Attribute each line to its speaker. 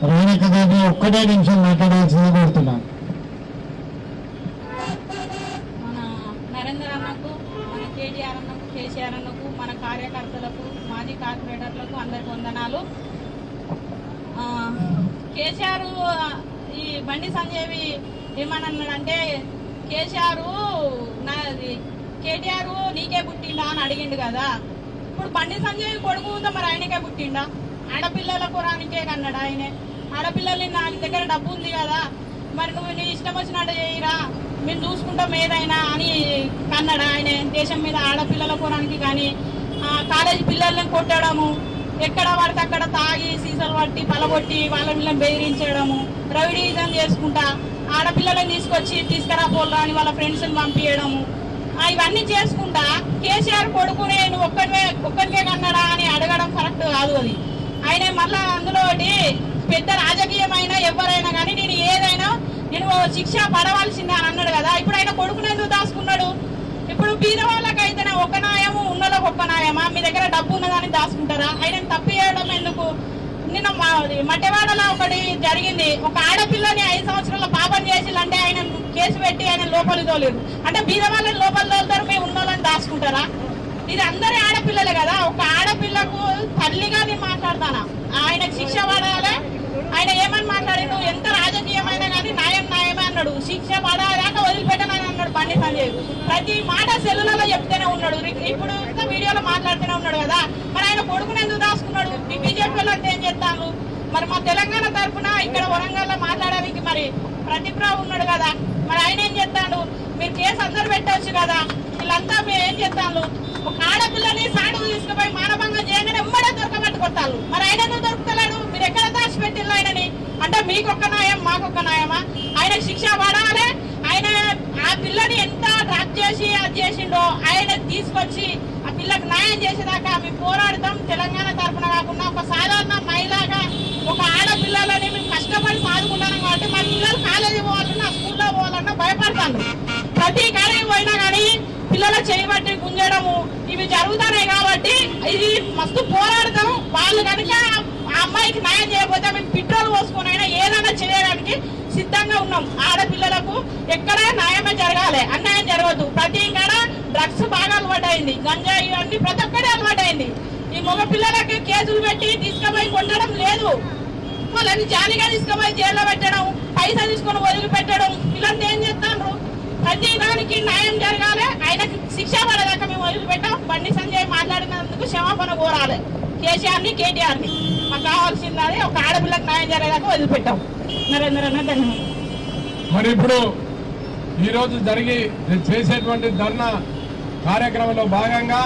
Speaker 1: రాణిక గారిని ఒక్కటే నిమిషం మాట్లాడాల్సింది కోరుతున్నాను.
Speaker 2: మన నరేంద్ర అన్నకు, మన కేటీఆర్ అన్నకు, కేసీఆర్ అన్నకు, మన కార్యకర్తలకు, మాజీ కార్పొరేటర్లకు అందరికి వందనాలు. కేసీఆర్ ఈ బండి సంజయ్ ఏమన్నాడంటే, కేటీఆర్ నీకే పుట్టిండా అని అడిగిండు కదా. ఇప్పుడు బండి సంజయ్ కొడుకు మరి ఆయనకే పుట్టిండా? ఆడపిల్లల కురానికే కన్నాడు ఆయనే. ఆడపిల్లల్ని నా దగ్గర డబ్బు ఉంది కదా, మరి నువ్వు నీ ఇష్టం వచ్చినట్టు చేయరా, మేము చూసుకుంటాం ఏదైనా అని కన్నాడు ఆయనే. దేశం మీద ఆడపిల్లల కురానికి కానీ కాలేజీ పిల్లల్ని కొట్టడము, ఎక్కడ పడితే అక్కడ తాగి సీసాలు పట్టి పలగొట్టి వాళ్ళ పిల్లల్ని బెదిరించడము, రౌడీజం చేసుకుంటా ఆడపిల్లలను తీసుకురా పోల్లా అని వాళ్ళ ఫ్రెండ్స్ని పంపించడము, ఇవన్నీ చేసుకుంటా కేసీఆర్ కొడుకునే నువ్వు ఒక్కరికే కన్నాడా అని అడగడం కరెక్ట్ కాదు. అది ఆయన మళ్ళా అందులో పెద్ద రాజకీయమైన ఎవరైనా కానీ నేను శిక్ష పడవలసిందే అని అన్నాడు కదా. ఇప్పుడు ఆయన కొడుకుని ఎందుకు దాచుకున్నాడు? ఇప్పుడు బీద వాళ్ళకైతేనే ఒక న్యాయము, ఉన్నలో ఒక న్యాయమా? మీ దగ్గర డబ్బు ఉన్నదాన్ని దాచుకుంటారా? ఆయన తప్పియడం ఎందుకు? నిన్న మట్టెవాడలో ఒకటి జరిగింది. ఒక ఆడపిల్లని 5 సంవత్సరాల పాపం చేసిందంటే ఆయన కేసు పెట్టి ఆయన లోపలికి తోలేరు. అంటే బీద వాళ్ళని లోపలి తోలుతారు, మేము ఉన్నోళ్ళని దాచుకుంటారా? ఇది అందరి ఆడపిల్లలే కదా. ఒక ఆడపిల్లకు తల్లిగా నేను మాట్లాడతానా? ఆయనకు శిక్ష పడాలి. ఆయన ఏమని మాట్లాడిండు? ఎంత రాజకీయమైనా కానీ న్యాయమే అన్నాడు. శిక్ష పడాలాక వదిలిపెట్టనని అన్నాడు బండి సంజయ్. ప్రతి మాట సెల్లులలో చెప్తూనే ఉన్నాడు. ఇప్పుడు వీడియోలో మాట్లాడుతూనే ఉన్నాడు కదా. మరి ఆయన కొడుకుని ఎందుకు దాచుకున్నాడు? మీ బీజేపీ వాళ్ళంతా ఏం చేస్తాను? మరి మా తెలంగాణ తరఫున ఇక్కడ వరంగల్లో మాట్లాడడానికి మరి ప్రతిప్రావు ఉన్నాడు కదా. మరి ఆయన ఏం చేస్తాడు? మీరు కేసు అందరు పెట్టవచ్చు కదా. వీళ్ళంతా మీరు ఏం చేస్తాను? ఒక ఆడపిల్లని సాడుకు తీసుకుపోయి మానభంగం చేయగానే ఎమ్మడే దొరకబట్టుకొస్తాను. మరి ఆయన ఎందుకు దొరుకుతలేడు? మీరు ఎక్కడ దాచిపెట్టిల్లు ఆయనని? అంటే మీకొక్క న్యాయం, మాకొక్క న్యాయమా? ఆయన శిక్ష పడాలి. ఆయన ఆ పిల్లని ఎంత డ్రాప్ చేసి అది చేసిండో ఆయన తీసుకొచ్చి ఆ పిల్లకు న్యాయం చేసేదాకా మేము పోరాడతాం. తెలంగాణ తరఫున కాకుండా ఒక సాధారణ మహిళగా ఒక ఆడపిల్లలని మేము కష్టపడి సాదుకుంటాం కాబట్టి మా పిల్లలు కాలేజీ పోవాలన్నా స్కూల్లో పోవాలన్నా భయపడతాను. ప్రతి కాలేజీ పోయినా కానీ పిల్లల చేయబట్టి గుంజడము ఇవి జరుగుతున్నాయి కాబట్టి ఇది మస్తు పోరాడతాం. వాళ్ళు కనుక ఆ అమ్మాయికి న్యాయం చేయకపోతే మేము పెట్రోల్ పోసుకొని అయినా ఏదైనా చేయడానికి సిద్ధంగా ఉన్నాం. ఆడపిల్లలకు ఎక్కడ న్యాయమే జరగాలి, అన్యాయం జరగదు. ప్రతి కాడ డ్రగ్స్ బాగా అలవాటైంది, గంజాయి ఇవన్నీ ప్రతి ఒక్కటే అలవాటైంది. ఈ మగ పిల్లలకి కేసులు పెట్టి తీసుకుపోయి కొట్టడం లేదు, వాళ్ళని జాలీగా తీసుకుపోయి జైల్లో పెట్టడం, పైసా తీసుకొని వదిలిపెట్టడం, వీళ్ళంతా ఏం చేస్తాను? ప్రతి దానికి న్యాయం జరగాలి. ఆయనకి శిక్ష పడదాకా మేము వదిలిపెట్టాం. బండి సంజయ్ మాట్లాడినందుకు క్షమాపణ కోరాలి కేసీఆర్ని, కేటీఆర్ని. మాకు కావాల్సింది అది. ఒక ఆడపిల్లకు న్యాయం జరిగేదాకా వదిలిపెట్టాం. నరేంద్ర అన్న ధన్యవాదాలు.
Speaker 3: మరి ఇప్పుడు ఈరోజు చేసేటువంటి ధర్నా కార్యక్రమంలో భాగంగా